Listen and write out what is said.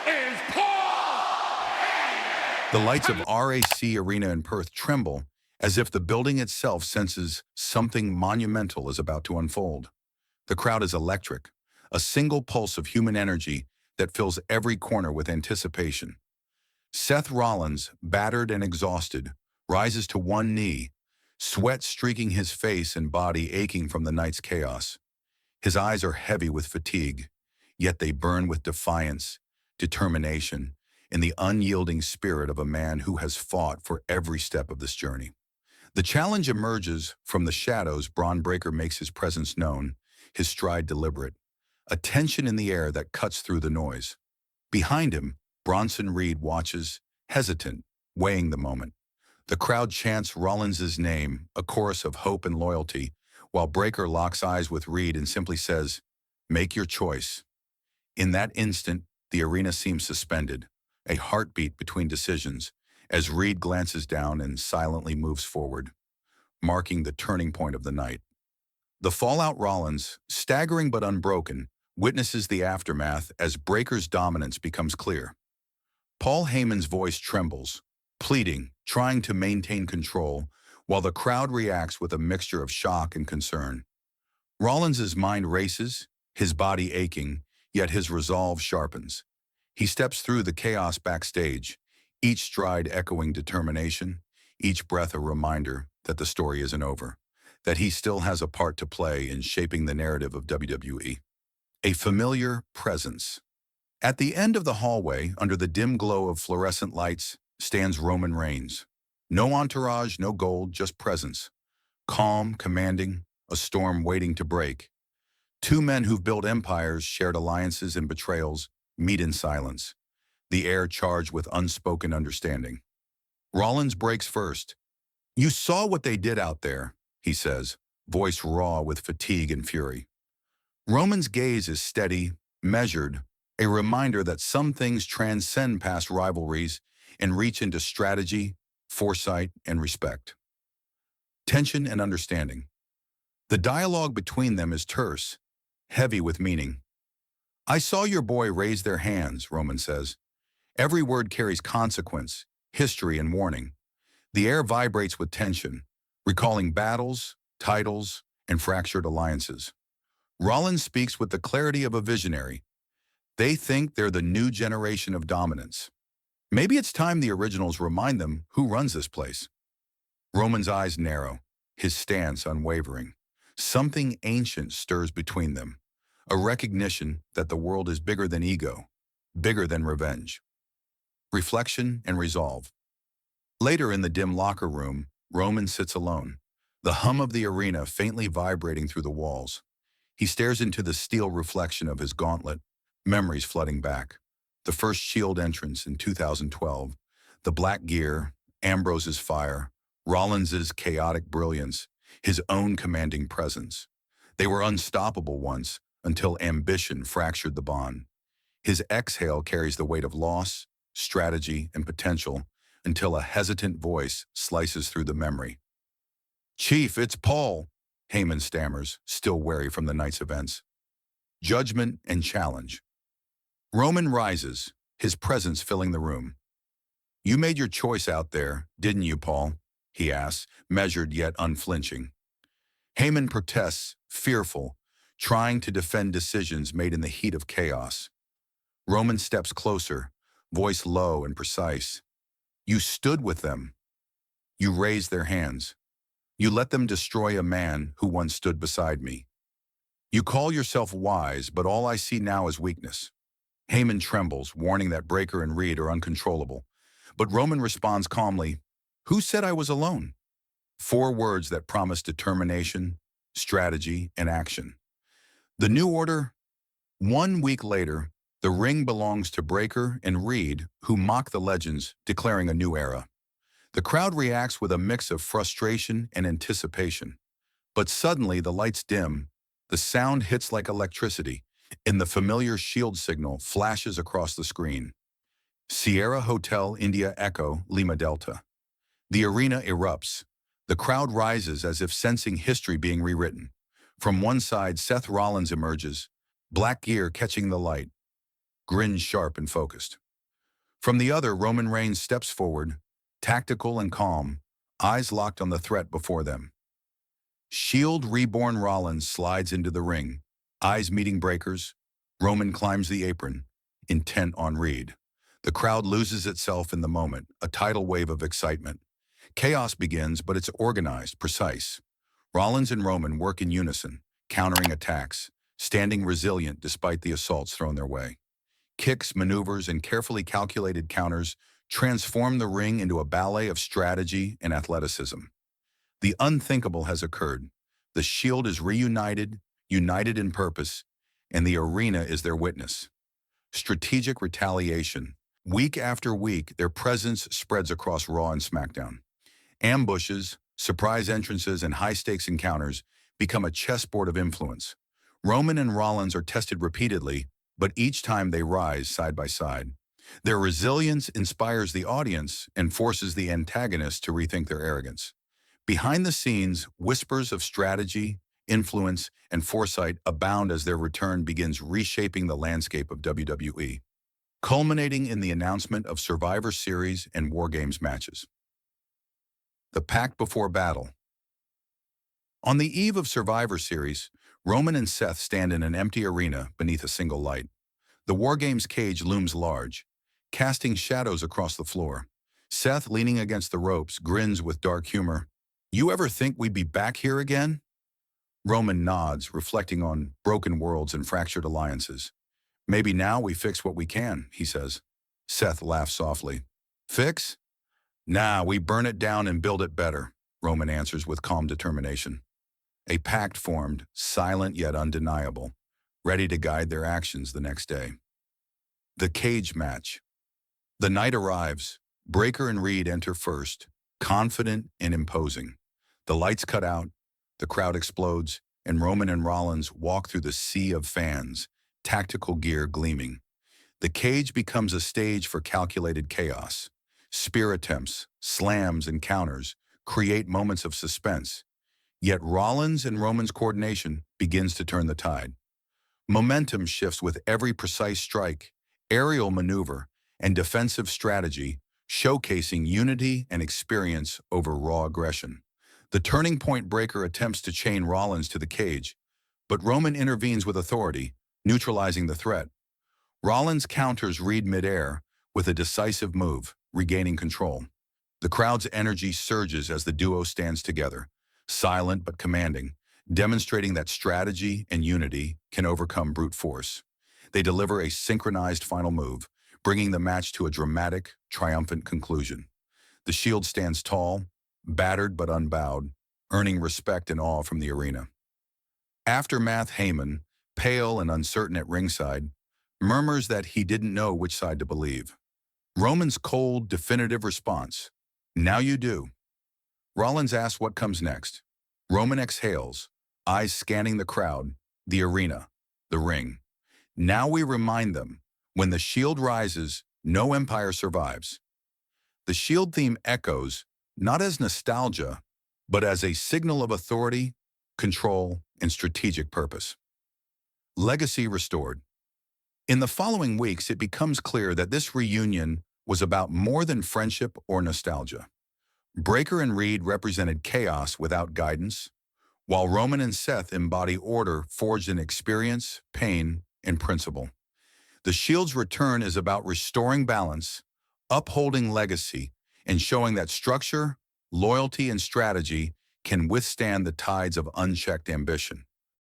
is Paul! The lights of RAC Arena in Perth tremble as if the building itself senses something monumental is about to unfold. The crowd is electric, a single pulse of human energy that fills every corner with anticipation. Seth Rollins, battered and exhausted, rises to one knee, sweat streaking his face and body aching from the night's chaos. His eyes are heavy with fatigue, yet they burn with defiance, determination, and the unyielding spirit of a man who has fought for every step of this journey. The challenge emerges from the shadows. Braun Breaker makes his presence known, his stride deliberate, a tension in the air that cuts through the noise. Behind him, Bronson Reed watches, hesitant, weighing the moment. The crowd chants Rollins' name, a chorus of hope and loyalty, while Breaker locks eyes with Reed and simply says, "Make your choice." In that instant, the arena seems suspended, a heartbeat between decisions, as Reed glances down and silently moves forward, marking the turning point of the night. The fallout Rollins, staggering but unbroken, witnesses the aftermath as Breaker's dominance becomes clear. Paul Heyman's voice trembles, pleading, trying to maintain control, while the crowd reacts with a mixture of shock and concern. Rollins' mind races, his body aching, yet his resolve sharpens. He steps through the chaos backstage, each stride echoing determination, each breath a reminder that the story isn't over, that he still has a part to play in shaping the narrative of WWE. A familiar presence. At the end of the hallway, under the dim glow of fluorescent lights, stands Roman Reigns. No entourage, no gold, just presence. Calm, commanding, a storm waiting to break. Two men who've built empires, shared alliances and betrayals, meet in silence, the air charged with unspoken understanding. Rollins breaks first. "You saw what they did out there," he says, voice raw with fatigue and fury. Roman's gaze is steady, measured, a reminder that some things transcend past rivalries and reach into strategy, foresight, and respect. Tension and understanding. The dialogue between them is terse, heavy with meaning. "I saw your boy raise their hands," Roman says. Every word carries consequence, history, and warning. The air vibrates with tension, recalling battles, titles, and fractured alliances. Rollins speaks with the clarity of a visionary. They think they're the new generation of dominance. Maybe it's time the originals remind them who runs this place. Roman's eyes narrow, his stance unwavering. Something ancient stirs between them, a recognition that the world is bigger than ego, bigger than revenge. Reflection and resolve. Later in the dim locker room, Roman sits alone, the hum of the arena faintly vibrating through the walls. He stares into the steel reflection of his gauntlet, memories flooding back. The first Shield entrance in 2012, the black gear, Ambrose's fire, Rollins' chaotic brilliance, his own commanding presence. They were unstoppable once, until ambition fractured the bond. His exhale carries the weight of loss, strategy, and potential, until a hesitant voice slices through the memory. "Chief, it's Paul," Heyman stammers, still wary from the night's events. Judgment and challenge. Roman rises, his presence filling the room. "You made your choice out there, didn't you, Paul?" he asks, measured yet unflinching. Heyman protests, fearful, trying to defend decisions made in the heat of chaos. Roman steps closer, voice low and precise. "You stood with them. You raised their hands. You let them destroy a man who once stood beside me. You call yourself wise, but all I see now is weakness." Heyman trembles, warning that Breaker and Reed are uncontrollable. But Roman responds calmly, "Who said I was alone?" 4 words that promise determination, strategy, and action. The new order. 1 week later, the ring belongs to Breaker and Reed, who mock the legends, declaring a new era. The crowd reacts with a mix of frustration and anticipation. But suddenly the lights dim, the sound hits like electricity, and the familiar Shield signal flashes across the screen. Sierra Hotel India Echo Lima Delta. The arena erupts. The crowd rises as if sensing history being rewritten. From one side, Seth Rollins emerges, black gear catching the light. grins sharp and focused. From the other, Roman Reigns steps forward, tactical and calm, eyes locked on the threat before them. Shield reborn Rollins slides into the ring, eyes meeting Breaker's. Roman climbs the apron, intent on Reed. The crowd loses itself in the moment, a tidal wave of excitement. Chaos begins, but it's organized, precise. Rollins and Roman work in unison, countering attacks, standing resilient despite the assaults thrown their way. Kicks, maneuvers, and carefully calculated counters transform the ring into a ballet of strategy and athleticism. The unthinkable has occurred. The Shield is reunited, united in purpose, and the arena is their witness. Strategic retaliation. Week after week, their presence spreads across Raw and SmackDown. Ambushes, surprise entrances, and high-stakes encounters become a chessboard of influence. Roman and Rollins are tested repeatedly, but each time they rise side by side. Their resilience inspires the audience and forces the antagonist to rethink their arrogance. Behind the scenes, whispers of strategy, influence, and foresight abound as their return begins reshaping the landscape of WWE, culminating in the announcement of Survivor Series and War Games matches. The Pact Before Battle. On the eve of Survivor Series, Roman and Seth stand in an empty arena beneath a single light. The War Games cage looms large, casting shadows across the floor. Seth, leaning against the ropes, grins with dark humor. "You ever think we'd be back here again?" Roman nods, reflecting on broken worlds and fractured alliances. "Maybe now we fix what we can," he says. Seth laughs softly. "Fix? Nah, we burn it down and build it better," Roman answers with calm determination. A pact formed, silent yet undeniable, ready to guide their actions the next day. The cage match. The night arrives. Breaker and Reed enter first, confident and imposing. The lights cut out, the crowd explodes, and Roman and Rollins walk through the sea of fans, tactical gear gleaming. The cage becomes a stage for calculated chaos. Spear attempts, slams, and counters create moments of suspense. Yet Rollins and Roman's coordination begins to turn the tide. Momentum shifts with every precise strike, aerial maneuver, and defensive strategy, showcasing unity and experience over raw aggression. The turning point. Breaker attempts to chain Rollins to the cage, but Roman intervenes with authority, neutralizing the threat. Rollins counters Reed midair with a decisive move, regaining control. The crowd's energy surges as the duo stands together, silent but commanding, demonstrating that strategy and unity can overcome brute force. They deliver a synchronized final move, bringing the match to a dramatic, triumphant conclusion. The Shield stands tall, battered but unbowed, earning respect and awe from the arena. Aftermath. Heyman, pale and uncertain at ringside, murmurs that he didn't know which side to believe. Roman's cold, definitive response, "Now you do." Rollins asks what comes next. Roman exhales, eyes scanning the crowd, the arena, the ring. Now we remind them, when the Shield rises, no empire survives. The Shield theme echoes, not as nostalgia, but as a signal of authority, control, and strategic purpose. Legacy restored. In the following weeks, it becomes clear that this reunion was about more than friendship or nostalgia. Breaker and Reed represented chaos without guidance, while Roman and Seth embody order forged in experience, pain, and principle. The Shield's return is about restoring balance, upholding legacy, and showing that structure, loyalty, and strategy can withstand the tides of unchecked ambition.